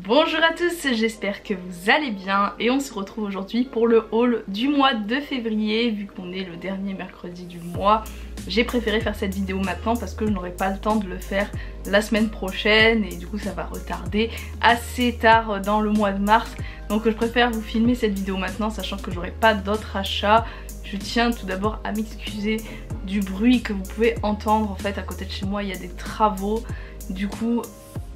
Bonjour à tous, j'espère que vous allez bien et on se retrouve aujourd'hui pour le haul du mois de février. Vu qu'on est le dernier mercredi du mois, j'ai préféré faire cette vidéo maintenant parce que je n'aurai pas le temps de le faire la semaine prochaine et du coup ça va retarder assez tard dans le mois de mars. Donc je préfère vous filmer cette vidéo maintenant, sachant que j'aurai pas d'autres achats. Je tiens tout d'abord à m'excuser du bruit que vous pouvez entendre. En fait, à côté de chez moi il y a des travaux, du coup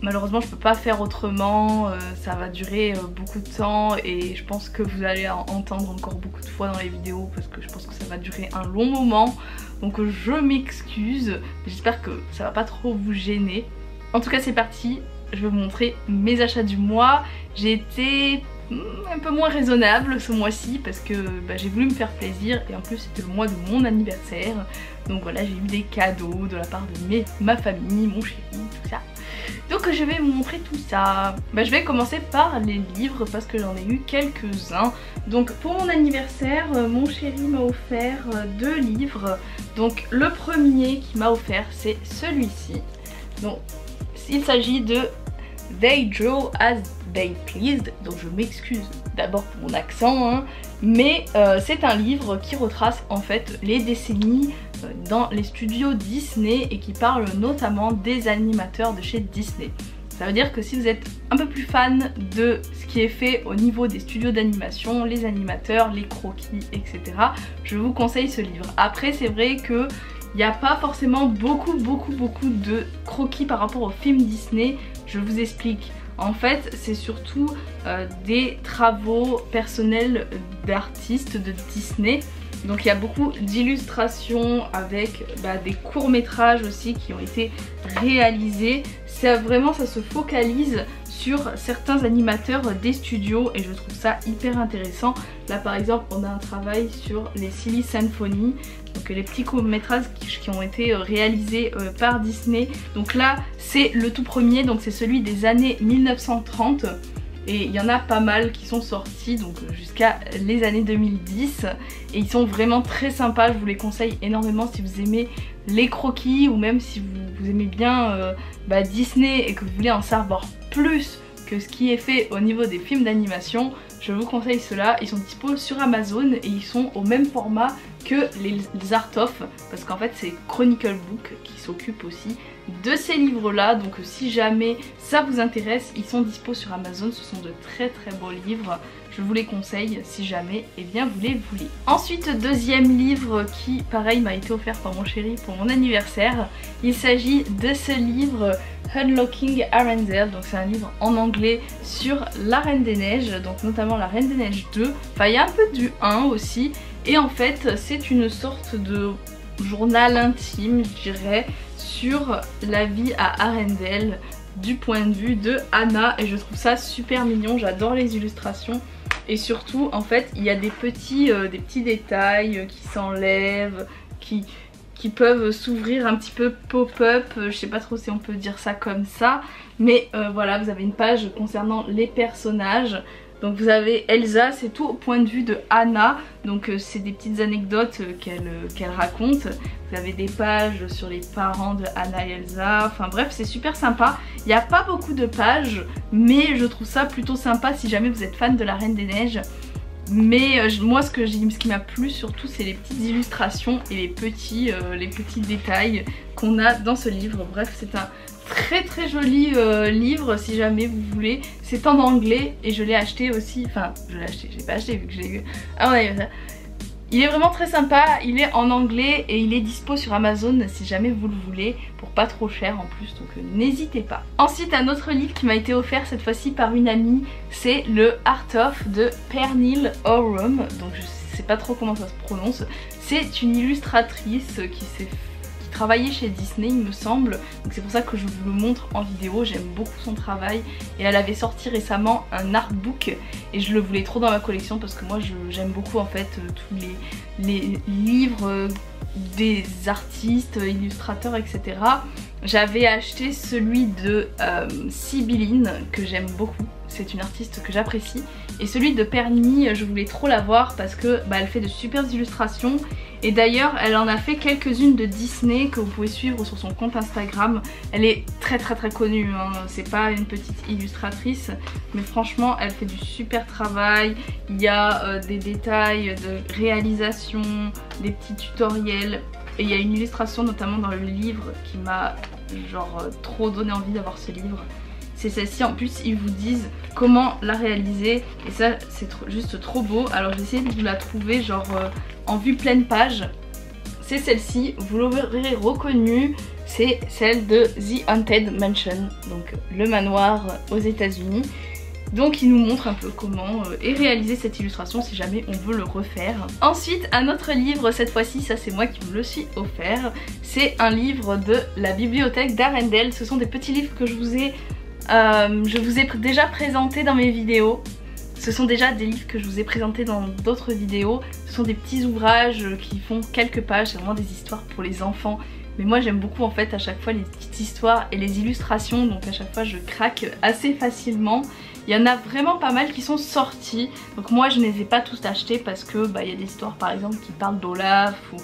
malheureusement je peux pas faire autrement, ça va durer beaucoup de temps et je pense que vous allez en entendre encore beaucoup de fois dans les vidéos parce que je pense que ça va durer un long moment. Donc je m'excuse, j'espère que ça va pas trop vous gêner. En tout cas c'est parti, je vais vous montrer mes achats du mois. J'ai été un peu moins raisonnable ce mois-ci parce que j'ai voulu me faire plaisir et en plus c'était le mois de mon anniversaire. Donc voilà, j'ai eu des cadeaux de la part de ma famille, mon chéri, tout ça. Donc je vais vous montrer tout ça. Je vais commencer par les livres parce que j'en ai eu quelques-uns. Donc pour mon anniversaire, mon chéri m'a offert 2 livres. Donc le premier qu'il m'a offert c'est celui-ci. Donc il s'agit de They Draw As They Pleased. Donc je m'excuse d'abord pour mon accent, hein, mais c'est un livre qui retrace en fait les décennies dans les studios Disney et qui parle notamment des animateurs de chez Disney. Ça veut dire que si vous êtes un peu plus fan de ce qui est fait au niveau des studios d'animation, les animateurs, les croquis, etc., je vous conseille ce livre. Après c'est vrai que il n'y a pas forcément beaucoup de croquis par rapport aux films Disney, je vous explique. En fait c'est surtout des travaux personnels d'artistes de Disney. Donc il y a beaucoup d'illustrations avec des courts-métrages aussi qui ont été réalisés. Vraiment ça se focalise sur certains animateurs des studios et je trouve ça hyper intéressant. Là par exemple on a un travail sur les Silly Symphony, donc les petits courts-métrages qui ont été réalisés par Disney. Donc là c'est le tout premier, donc c'est celui des années 1930. Et il y en a pas mal qui sont sortis donc jusqu'à les années 2010 et ils sont vraiment très sympas, je vous les conseille énormément si vous aimez les croquis ou même si vous aimez bien Disney et que vous voulez en savoir plus que ce qui est fait au niveau des films d'animation. Je vous conseille ceux-là, ils sont dispo sur Amazon et ils sont au même format que les Art of, parce qu'en fait c'est Chronicle Book qui s'occupe aussi de ces livres là. Donc si jamais ça vous intéresse, ils sont dispo sur Amazon, ce sont de très beaux livres, je vous les conseille si jamais vous les voulez. Ensuite deuxième livre qui pareil m'a été offert par mon chéri pour mon anniversaire, il s'agit de ce livre Unlocking Arendelle. Donc c'est un livre en anglais sur la Reine des Neiges, donc notamment la Reine des Neiges 2, enfin il y a un peu du 1 aussi. Et en fait c'est une sorte de journal intime je dirais sur la vie à Arendelle du point de vue de Anna et je trouve ça super mignon, j'adore les illustrations et surtout en fait il y a des petits détails qui s'enlèvent, qui peuvent s'ouvrir un petit peu pop-up, je sais pas trop si on peut dire ça comme ça, mais voilà, vous avez une page concernant les personnages. Donc vous avez Elsa, c'est tout au point de vue de Anna, donc c'est des petites anecdotes qu'elle raconte. Vous avez des pages sur les parents de Anna et Elsa, enfin bref c'est super sympa. Il n'y a pas beaucoup de pages mais je trouve ça plutôt sympa si jamais vous êtes fan de la Reine des Neiges. Mais moi ce qui m'a plu surtout c'est les petites illustrations et les petits détails qu'on a dans ce livre. Bref c'est un très joli livre si jamais vous voulez. C'est en anglais et je l'ai acheté aussi, enfin je l'ai acheté, je l'ai pas acheté vu que je l'ai eu. Ah ouais, il est vraiment très sympa, il est en anglais et il est dispo sur Amazon si jamais vous le voulez pour pas trop cher en plus, donc n'hésitez pas. Ensuite un autre livre qui m'a été offert cette fois-ci par une amie, c'est le Art of de Pernille Orum, donc je sais pas trop comment ça se prononce. C'est une illustratrice qui travaillait chez Disney il me semble, donc c'est pour ça que je vous le montre en vidéo. J'aime beaucoup son travail et elle avait sorti récemment un artbook et je le voulais trop dans ma collection parce que moi j'aime beaucoup en fait tous les livres des artistes, illustrateurs, etc. J'avais acheté celui de Sibylline que j'aime beaucoup. c'est une artiste que j'apprécie. Et celui de Pernini, je voulais trop la voir parce que elle fait de super illustrations. Et d'ailleurs elle en a fait quelques-unes de Disney que vous pouvez suivre sur son compte Instagram. Elle est très connue, hein. C'est pas une petite illustratrice, mais franchement elle fait du super travail. Il y a des détails de réalisation, des petits tutoriels. Et il y a une illustration notamment dans le livre qui m'a genre trop donné envie d'avoir ce livre. C'est celle-ci, en plus ils vous disent comment la réaliser et ça c'est juste trop beau. Alors j'ai essayé de vous la trouver genre en vue pleine page. C'est celle-ci, vous l'aurez reconnue, c'est celle de The Haunted Mansion, donc le manoir aux États-Unis. Donc il nous montre un peu comment est réalisée cette illustration si jamais on veut le refaire. Ensuite un autre livre, cette fois-ci ça c'est moi qui me le suis offert. C'est un livre de la bibliothèque d'Arendelle. Ce sont des petits livres que je vous ai déjà présentés dans mes vidéos. Ce sont déjà des livres que je vous ai présentés dans d'autres vidéos. Ce sont des petits ouvrages qui font quelques pages, c'est vraiment des histoires pour les enfants. Mais moi j'aime beaucoup en fait à chaque fois les petites histoires et les illustrations, donc à chaque fois je craque assez facilement. Il y en a vraiment pas mal qui sont sortis, donc moi je ne les ai pas tous achetés parce que il y a des histoires par exemple qui parlent d'Olaf ou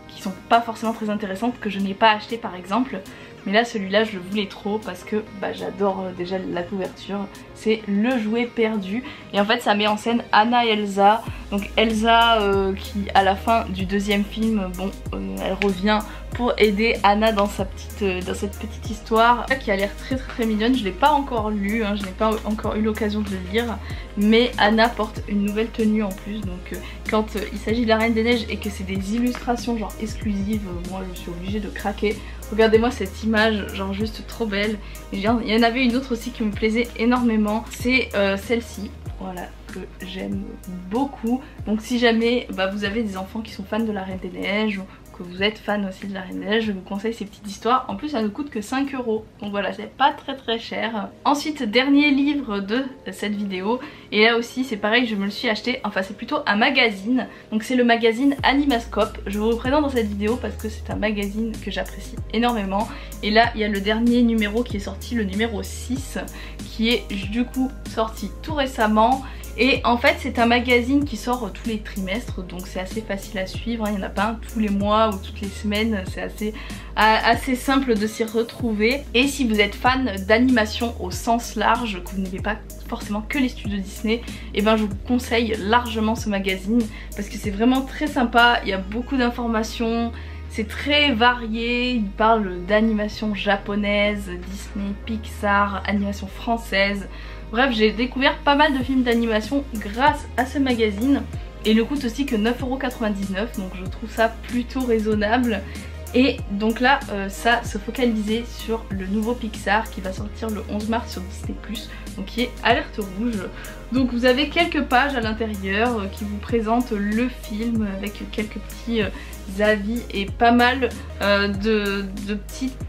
qui sont pas forcément très intéressantes que je n'ai pas acheté par exemple. Mais là celui-là je le voulais trop parce que j'adore déjà la couverture. C'est Le Jouet Perdu et en fait ça met en scène Anna et Elsa. Donc Elsa qui à la fin du deuxième film, elle revient pour aider Anna dans cette petite histoire qui a l'air très mignonne. Je l'ai pas encore lu, hein, je n'ai pas encore eu l'occasion de le lire. Mais Anna porte une nouvelle tenue en plus, donc quand il s'agit de la Reine des Neiges et que c'est des illustrations genre exclusives, moi je suis obligée de craquer. Regardez-moi cette image, genre juste trop belle. Il y en avait une autre aussi qui me plaisait énormément, c'est celle-ci, voilà, que j'aime beaucoup. Donc si jamais vous avez des enfants qui sont fans de la Reine des Neiges, que vous êtes fan aussi de la Reine des Neiges, je vous conseille ces petites histoires. En plus ça ne coûte que 5 €, donc voilà, c'est pas très cher. Ensuite dernier livre de cette vidéo, et là aussi c'est pareil, je me le suis acheté, enfin c'est plutôt un magazine, donc c'est le magazine Animascope. Je vous le présente dans cette vidéo parce que c'est un magazine que j'apprécie énormément. Et là il y a le dernier numéro qui est sorti, le numéro 6, qui est du coup sorti tout récemment. Et en fait c'est un magazine qui sort tous les trimestres, donc c'est assez facile à suivre, hein. Il n'y en a pas un tous les mois ou toutes les semaines, c'est assez simple de s'y retrouver. Et si vous êtes fan d'animation au sens large, que vous n'aimez pas forcément que les studios Disney, et je vous conseille largement ce magazine parce que c'est vraiment très sympa, il y a beaucoup d'informations. C'est très varié, il parle d'animation japonaise, Disney, Pixar, animation française. Bref, j'ai découvert pas mal de films d'animation grâce à ce magazine. Et il ne coûte aussi que 9,99 €, donc je trouve ça plutôt raisonnable. Et donc là, ça se focalisait sur le nouveau Pixar qui va sortir le 11 mars sur Disney+, donc qui est Alerte Rouge. Donc vous avez quelques pages à l'intérieur qui vous présentent le film avec quelques petits avis et pas mal de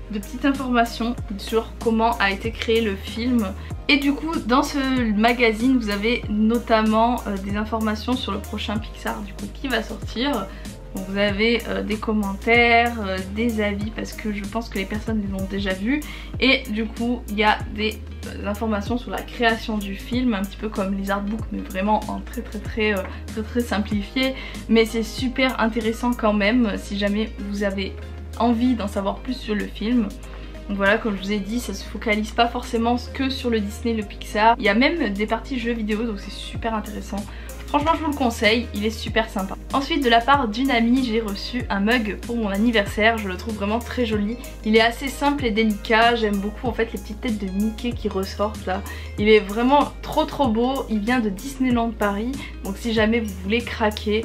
petites informations sur comment a été créé le film. Et du coup dans ce magazine vous avez notamment des informations sur le prochain Pixar du coup qui va sortir. Donc vous avez des commentaires, des avis parce que je pense que les personnes les ont déjà vus. Et du coup il y a des informations sur la création du film, un petit peu comme les artbooks mais vraiment en très simplifié. Mais c'est super intéressant quand même si jamais vous avez envie d'en savoir plus sur le film. Donc voilà, comme je vous ai dit, ça se focalise pas forcément que sur le Disney, le Pixar. Il y a même des parties jeux vidéo, donc c'est super intéressant. Franchement je vous le conseille, il est super sympa. Ensuite de la part d'une amie j'ai reçu un mug pour mon anniversaire, je le trouve vraiment très joli. Il est assez simple et délicat, j'aime beaucoup en fait les petites têtes de Mickey qui ressortent là. Il est vraiment trop beau, il vient de Disneyland Paris, donc si jamais vous voulez craquer,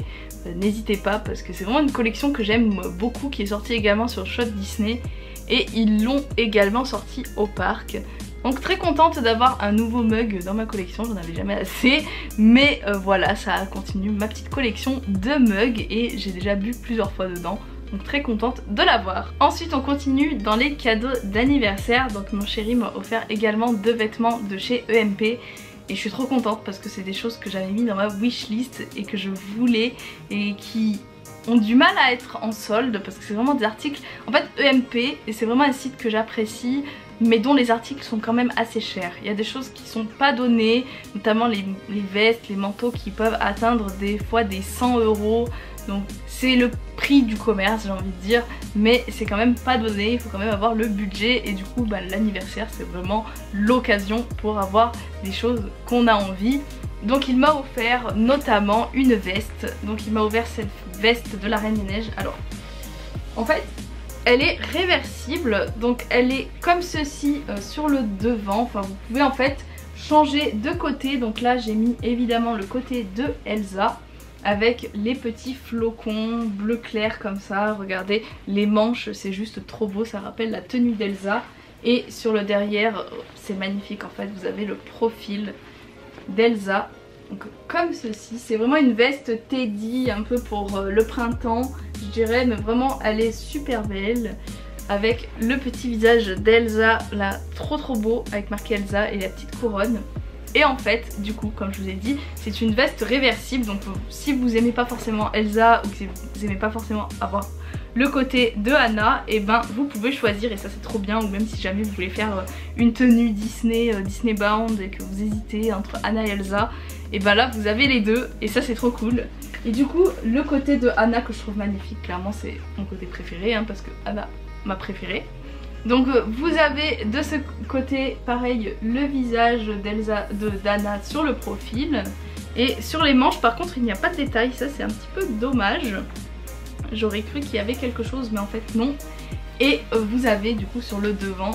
n'hésitez pas parce que c'est vraiment une collection que j'aime beaucoup qui est sortie également sur Shop Disney. Et ils l'ont également sorti au parc. Donc très contente d'avoir un nouveau mug dans ma collection, j'en avais jamais assez. Mais voilà, ça continue ma petite collection de mugs et j'ai déjà bu plusieurs fois dedans. Donc très contente de l'avoir. Ensuite on continue dans les cadeaux d'anniversaire. Donc mon chéri m'a offert également 2 vêtements de chez EMP. Et je suis trop contente parce que c'est des choses que j'avais mis dans ma wishlist et que je voulais et qui ont du mal à être en solde parce que c'est vraiment des articles. En fait EMP, et c'est vraiment un site que j'apprécie, mais dont les articles sont quand même assez chers. Il y a des choses qui sont pas données, notamment les vestes, les manteaux qui peuvent atteindre des fois des 100 €. Donc c'est le prix du commerce, j'ai envie de dire, mais c'est quand même pas donné, il faut quand même avoir le budget. Et du coup l'anniversaire c'est vraiment l'occasion pour avoir des choses qu'on a envie. Donc il m'a offert notamment une veste, donc il m'a offert cette veste de la Reine des Neiges. Alors en fait elle est réversible, donc elle est comme ceci sur le devant, enfin vous pouvez en fait changer de côté. Donc là j'ai mis évidemment le côté de Elsa avec les petits flocons bleu clair comme ça, regardez les manches, c'est juste trop beau, ça rappelle la tenue d'Elsa. Et sur le derrière c'est magnifique en fait, vous avez le profil d'Elsa, donc comme ceci. C'est vraiment une veste Teddy un peu pour le printemps je dirais, mais vraiment elle est super belle avec le petit visage d'Elsa là, trop beau, avec marqué Elsa et la petite couronne. Et en fait du coup comme je vous ai dit c'est une veste réversible, donc si vous aimez pas forcément Elsa ou que vous aimez pas forcément avoir le côté de Anna, et ben vous pouvez choisir, et ça c'est trop bien. Ou même si jamais vous voulez faire une tenue Disney, Disney Bound, et que vous hésitez entre Anna et Elsa, et ben là vous avez les deux et ça c'est trop cool. Et du coup le côté de Anna que je trouve magnifique, clairement c'est mon côté préféré hein, parce que Anna m'a préférée. Donc vous avez de ce côté pareil le visage d'Anna sur le profil, et sur les manches par contre il n'y a pas de détail, ça c'est un petit peu dommage. J'aurais cru qu'il y avait quelque chose mais en fait non. Et vous avez du coup sur le devant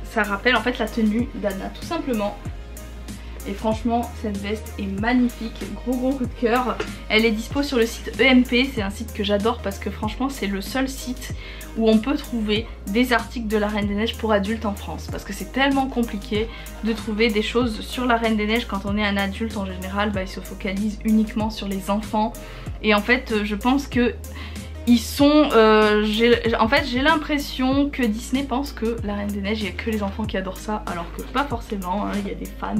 ça rappelle en fait la tenue d'Anna tout simplement. Et franchement cette veste est magnifique, gros coup de cœur. Elle est dispo sur le site EMP, c'est un site que j'adore parce que franchement c'est le seul site où on peut trouver des articles de la Reine des Neiges pour adultes en France. Parce que c'est tellement compliqué de trouver des choses sur la Reine des Neiges. Quand on est un adulte en général, bah, ils se focalisent uniquement sur les enfants. Et en fait je pense que ils sont... en fait j'ai l'impression que Disney pense que la Reine des Neiges, il n'y a que les enfants qui adorent ça, alors que pas forcément, hein. Il y a des fans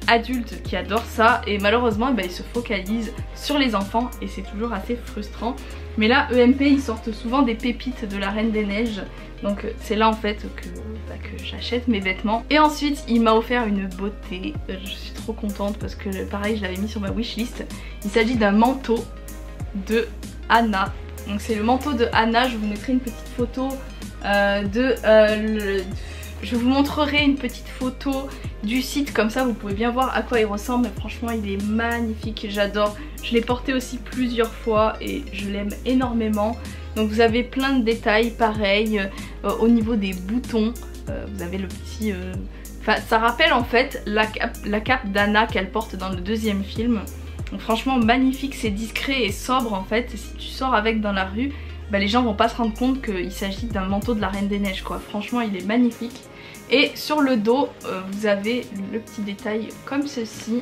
adultes qui adorent ça et malheureusement ils se focalisent sur les enfants et c'est toujours assez frustrant. Mais là EMP ils sortent souvent des pépites de la Reine des Neiges, donc c'est là en fait que j'achète mes vêtements. Et ensuite il m'a offert une beauté, je suis trop contente parce que pareil je l'avais mis sur ma wishlist. Il s'agit d'un manteau de Anna. Donc c'est le manteau de Anna, je vous mettrai une petite photo je vous montrerai une petite photo du site, comme ça vous pouvez bien voir à quoi il ressemble. Mais franchement il est magnifique, j'adore. Je l'ai porté aussi plusieurs fois et je l'aime énormément. Donc vous avez plein de détails pareil au niveau des boutons. Vous avez le petit... Enfin ça rappelle en fait la cape d'Anna qu'elle porte dans le deuxième film. Donc franchement magnifique, c'est discret et sobre en fait. Et si tu sors avec dans la rue, bah, les gens vont pas se rendre compte qu'il s'agit d'un manteau de la Reine des Neiges quoi. Franchement il est magnifique. Et sur le dos vous avez le petit détail comme ceci.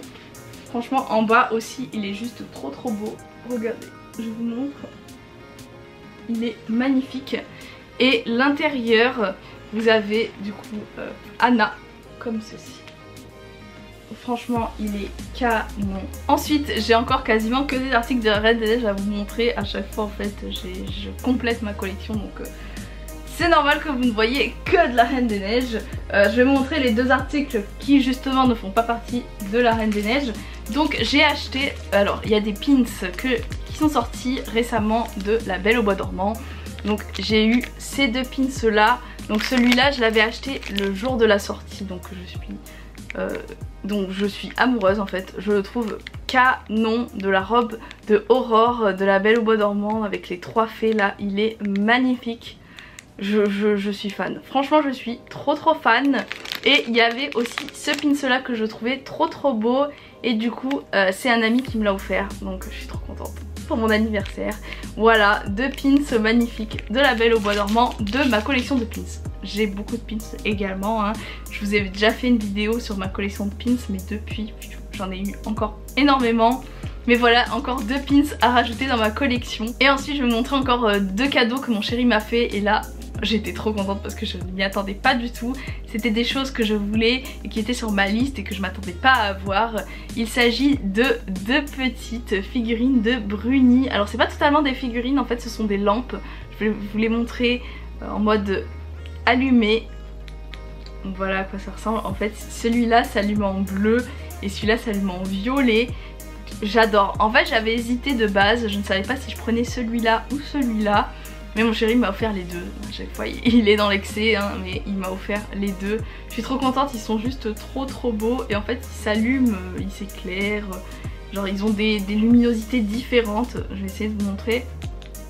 Franchement en bas aussi il est juste trop beau. Regardez, je vous montre. Il est magnifique. Et l'intérieur vous avez du coup Anna comme ceci. Franchement il est canon. Ensuite j'ai encore quasiment que des articles de la Reine des Neiges à vous montrer. À chaque fois en fait je complète ma collection, donc c'est normal que vous ne voyez que de la Reine des Neiges. Je vais vous montrer les deux articles qui justement ne font pas partie de la Reine des Neiges. Donc j'ai acheté, alors il y a des pins qui sont sortis récemment de La Belle au Bois dormant. Donc j'ai eu ces deux pins là. Donc celui-là je l'avais acheté le jour de la sortie, donc je suis amoureuse en fait. Je le trouve canon, de la robe de Aurore de La Belle au Bois dormant avec les trois fées là, il est magnifique. Je suis fan, franchement je suis trop fan. Et il y avait aussi ce pins là que je trouvais trop beau. Et du coup c'est un ami qui me l'a offert, donc je suis trop contente pour mon anniversaire. Voilà, deux pins magnifiques de La Belle au Bois dormant de ma collection de pins. J'ai beaucoup de pins également hein. Je vous ai déjà fait une vidéo sur ma collection de pins, mais depuis j'en ai eu encore énormément. Mais voilà, encore deux pins à rajouter dans ma collection. Et ensuite je vais vous montrer encore deux cadeaux que mon chéri m'a fait. Et là j'étais trop contente parce que je ne m'y attendais pas du tout. C'était des choses que je voulais et qui étaient sur ma liste et que je m'attendais pas à avoir. Il s'agit de deux petites figurines de Bruni. Alors c'est pas totalement des figurines, en fait ce sont des lampes. Je vais vous les montrer en mode allumé voilà à quoi ça ressemble. En fait celui-là s'allume en bleu et celui-là s'allume en violet. J'adore. En fait j'avais hésité de base, je ne savais pas si je prenais celui-là ou celui-là. Mais mon chéri m'a offert les deux. À chaque fois il est dans l'excès hein, mais il m'a offert les deux. Je suis trop contente, ils sont juste trop beaux. Et en fait ils s'allument, ils s'éclairent. Genre ils ont des luminosités différentes. Je vais essayer de vous montrer.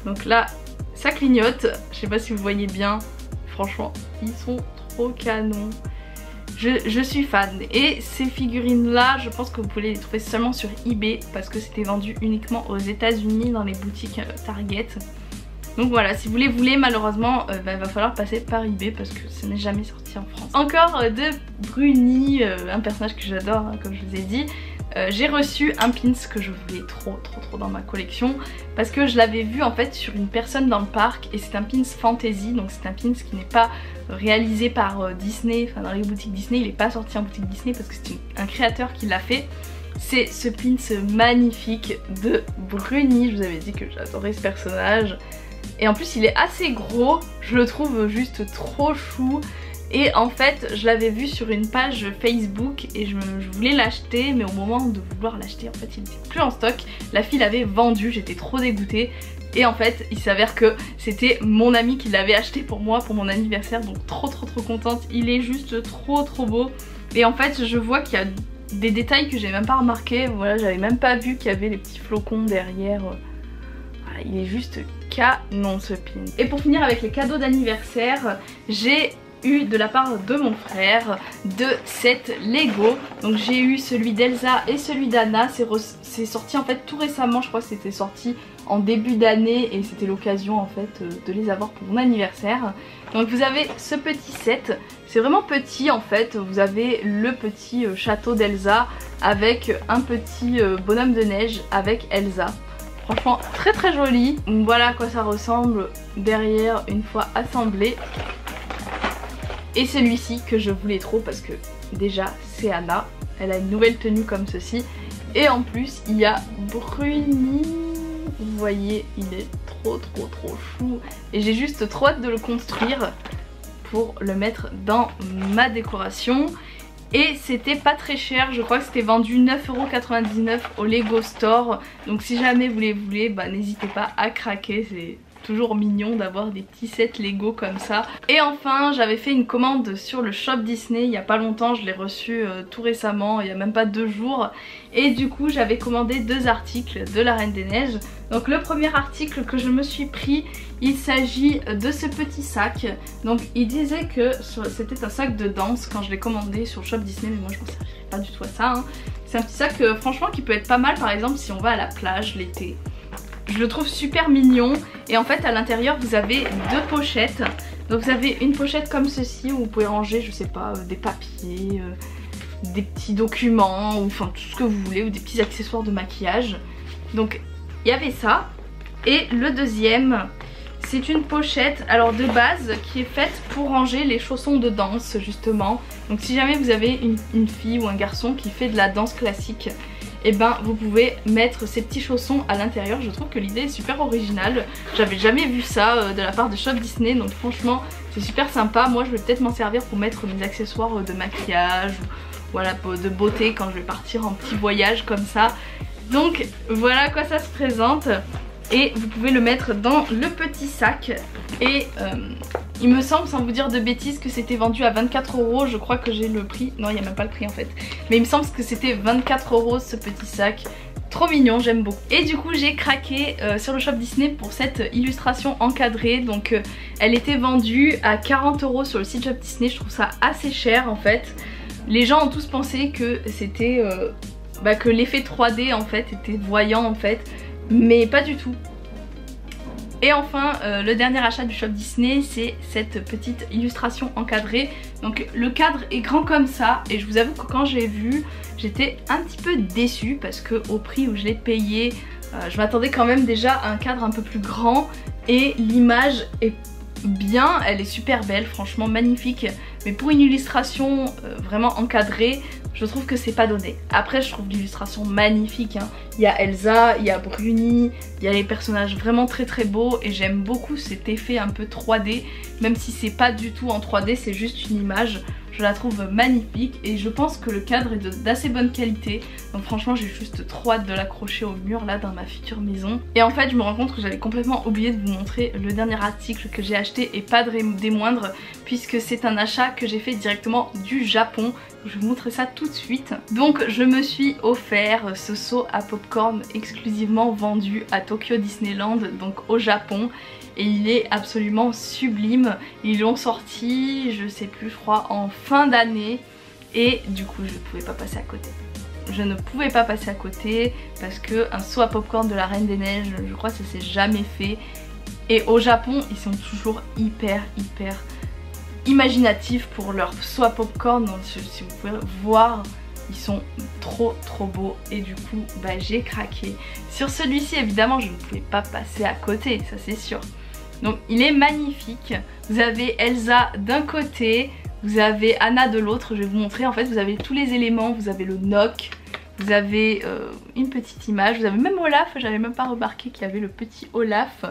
Donc là ça clignote. Je sais pas si vous voyez bien. Franchement ils sont trop canons. Je suis fan. Et ces figurines là je pense que vous pouvez les trouver seulement sur eBay. Parce que c'était vendu uniquement aux États-Unis dans les boutiques Target. Donc voilà, si vous les voulez malheureusement il va falloir passer par eBay parce que ça n'est jamais sorti en France. Encore de Bruni, un personnage que j'adore hein, comme je vous ai dit. J'ai reçu un pins que je voulais trop dans ma collection parce que je l'avais vu en fait sur une personne dans le parc et c'est un pins fantasy, donc c'est un pins qui n'est pas réalisé par Disney, enfin dans les boutiques Disney, il n'est pas sorti en boutique Disney parce que c'est un créateur qui l'a fait. C'est ce pins magnifique de Bruni, je vous avais dit que j'adorais ce personnage. Et en plus il est assez gros, je le trouve juste trop chou. Et en fait je l'avais vu sur une page Facebook et je voulais l'acheter, mais au moment de vouloir l'acheter en fait il n'était plus en stock. La fille l'avait vendu, j'étais trop dégoûtée. Et en fait il s'avère que c'était mon ami qui l'avait acheté pour moi pour mon anniversaire. Donc trop contente, il est juste trop beau. Et en fait je vois qu'il y a des détails que j'ai même pas remarqué. Voilà, j'avais même pas vu qu'il y avait les petits flocons derrière. Voilà, il est juste canon ce pin. Et pour finir avec les cadeaux d'anniversaire, j'ai eu de la part de mon frère 2 sets Lego. Donc j'ai eu celui d'Elsa et celui d'Anna. C'est sorti en fait tout récemment, je crois que c'était sorti en début d'année et c'était l'occasion en fait de les avoir pour mon anniversaire. Donc vous avez ce petit set, c'est vraiment petit en fait. Vous avez le petit château d'Elsa avec un petit bonhomme de neige avec Elsa. Franchement très joli. Voilà à quoi ça ressemble derrière une fois assemblé. Et celui-ci que je voulais trop parce que déjà c'est Anna, elle a une nouvelle tenue comme ceci. Et en plus il y a Bruni, vous voyez il est trop chou. Et j'ai juste trop hâte de le construire pour le mettre dans ma décoration. Et c'était pas très cher, je crois que c'était vendu 9,99 € au Lego Store. Donc si jamais vous les voulez, bah, n'hésitez pas à craquer, c'est toujours mignon d'avoir des petits sets Lego comme ça. Et enfin j'avais fait une commande sur le shop Disney il y a pas longtemps, je l'ai reçu tout récemment, il y a même pas 2 jours. Et du coup j'avais commandé 2 articles de la Reine des Neiges. Donc le premier article que je me suis pris, il s'agit de ce petit sac. Donc il disait que c'était un sac de danse quand je l'ai commandé sur le shop Disney, mais moi je ne servirais pas du tout à ça hein. C'est un petit sac franchement qui peut être pas mal par exemple si on va à la plage l'été. Je le trouve super mignon et en fait à l'intérieur vous avez 2 pochettes. Donc vous avez une pochette comme ceci où vous pouvez ranger je sais pas des papiers, des petits documents ou enfin tout ce que vous voulez ou des petits accessoires de maquillage. Donc il y avait ça. Et le deuxième c'est une pochette alors de base qui est faite pour ranger les chaussons de danse justement. Donc si jamais vous avez une fille ou un garçon qui fait de la danse classique, et ben vous pouvez mettre ces petits chaussons à l'intérieur. Je trouve que l'idée est super originale. J'avais jamais vu ça de la part de Shop Disney, donc franchement c'est super sympa. Moi je vais peut-être m'en servir pour mettre mes accessoires de maquillage ou voilà, de beauté quand je vais partir en petit voyage comme ça. Donc voilà à quoi ça se présente. Et vous pouvez le mettre dans le petit sac. Et il me semble, sans vous dire de bêtises, que c'était vendu à 24 €. Je crois que j'ai le prix. Non, il n'y a même pas le prix en fait. Mais il me semble que c'était 24 € ce petit sac. Trop mignon, j'aime beaucoup. Et du coup j'ai craqué sur le shop Disney pour cette illustration encadrée. Donc elle était vendue à 40 € sur le site shop Disney. Je trouve ça assez cher en fait. Les gens ont tous pensé que c'était que l'effet 3D en fait était voyant en fait. Mais pas du tout. Et enfin le dernier achat du shop Disney, c'est cette petite illustration encadrée. Donc le cadre est grand comme ça et je vous avoue que quand j'ai vu j'étais un petit peu déçue parce que au prix où je l'ai payé je m'attendais quand même déjà à un cadre un peu plus grand. Et l'image est bien, elle est super belle, franchement magnifique. Mais pour une illustration vraiment encadrée, je trouve que c'est pas donné. Après je trouve l'illustration magnifique hein. Il y a Elsa, il y a Bruni, il y a les personnages vraiment très beaux. Et j'aime beaucoup cet effet un peu 3D. Même si c'est pas du tout en 3D, c'est juste une image. je la trouve magnifique et je pense que le cadre est d'assez bonne qualité. Donc franchement j'ai juste trop hâte de l'accrocher au mur là dans ma future maison. Et en fait je me rends compte que j'avais complètement oublié de vous montrer le dernier article que j'ai acheté et pas des moindres, puisque c'est un achat que j'ai fait directement du Japon. Je vais vous montrer ça tout de suite. Donc je me suis offert ce seau à popcorn exclusivement vendu à Tokyo Disneyland, donc au Japon. Et il est absolument sublime. Ils l'ont sorti, je sais plus, je crois en fin d'année. Et du coup je ne pouvais pas passer à côté. Je ne pouvais pas passer à côté parce que un seau à popcorn de la Reine des Neiges, je crois que ça s'est jamais fait. Et au Japon ils sont toujours hyper imaginatifs pour leur seau à popcorn. Donc si vous pouvez voir, ils sont trop beaux et du coup bah, j'ai craqué. Sur celui-ci évidemment je ne pouvais pas passer à côté, ça c'est sûr. Donc il est magnifique. Vous avez Elsa d'un côté, vous avez Anna de l'autre. Je vais vous montrer, en fait vous avez tous les éléments. Vous avez le Nock, vous avez une petite image, vous avez même Olaf. J'avais même pas remarqué qu'il y avait le petit Olaf.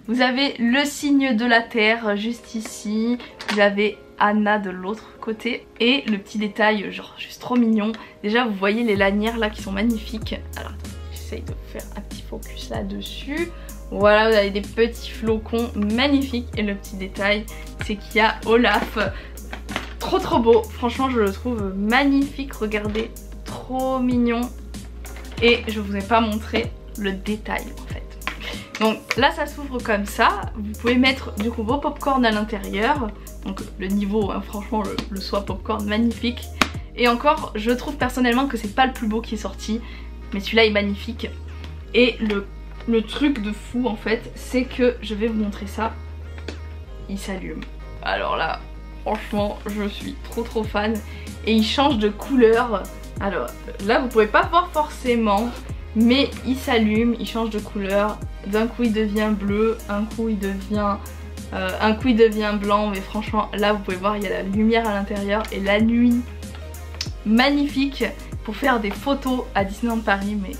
Vous avez le signe de la terre juste ici. Vous avez Anna de l'autre côté. Et le petit détail genre juste trop mignon. Déjà vous voyez les lanières là qui sont magnifiques. Alors j'essaye de faire un petit focus là dessus. Voilà, vous avez des petits flocons magnifiques. Et le petit détail c'est qu'il y a Olaf. Trop beau, franchement je le trouve magnifique. Regardez, trop mignon. Et je vous ai pas montré le détail en fait. Donc là ça s'ouvre comme ça. Vous pouvez mettre du coup vos popcorn à l'intérieur. Donc le niveau, hein, franchement le seau à popcorn magnifique. Et encore je trouve personnellement que c'est pas le plus beau qui est sorti, mais celui-là est magnifique. Et le truc de fou en fait c'est que je vais vous montrer ça. Il s'allume. Alors là franchement je suis trop fan. Et il change de couleur. Alors là vous pouvez pas voir forcément, mais il s'allume, il change de couleur. D'un coup il devient bleu, un coup il devient blanc. Mais franchement là vous pouvez voir il y a la lumière à l'intérieur et la nuit. Magnifique pour faire des photos à Disneyland Paris, mais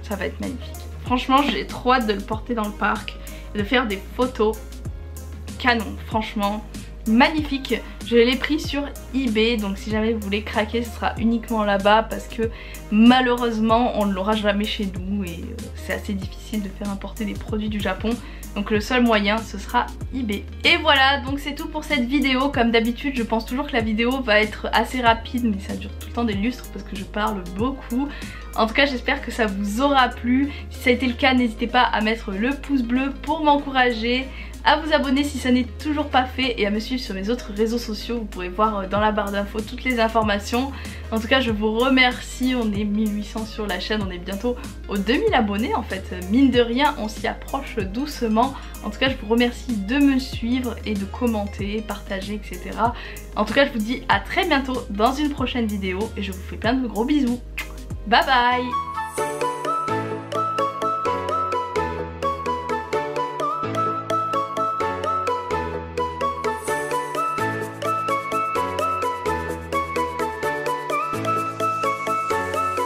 ça va être magnifique. Franchement j'ai trop hâte de le porter dans le parc et de faire des photos. Canon, franchement magnifique. Je l'ai pris sur eBay, donc si jamais vous voulez craquer ce sera uniquement là-bas parce que malheureusement on ne l'aura jamais chez nous et c'est assez difficile de faire importer des produits du Japon. Donc le seul moyen ce sera eBay. Et voilà, donc c'est tout pour cette vidéo. Comme d'habitude je pense toujours que la vidéo va être assez rapide, mais ça dure tout le temps des lustres parce que je parle beaucoup. En tout cas j'espère que ça vous aura plu. Si ça a été le cas n'hésitez pas à mettre le pouce bleu pour m'encourager, à vous abonner si ça n'est toujours pas fait et à me suivre sur mes autres réseaux sociaux. Vous pourrez voir dans la barre d'infos toutes les informations. En tout cas je vous remercie, on est 1800 sur la chaîne, on est bientôt aux 2000 abonnés en fait. Mine de rien on s'y approche doucement. En tout cas je vous remercie de me suivre et de commenter, partager etc. En tout cas je vous dis à très bientôt dans une prochaine vidéo et je vous fais plein de gros bisous. Bye bye.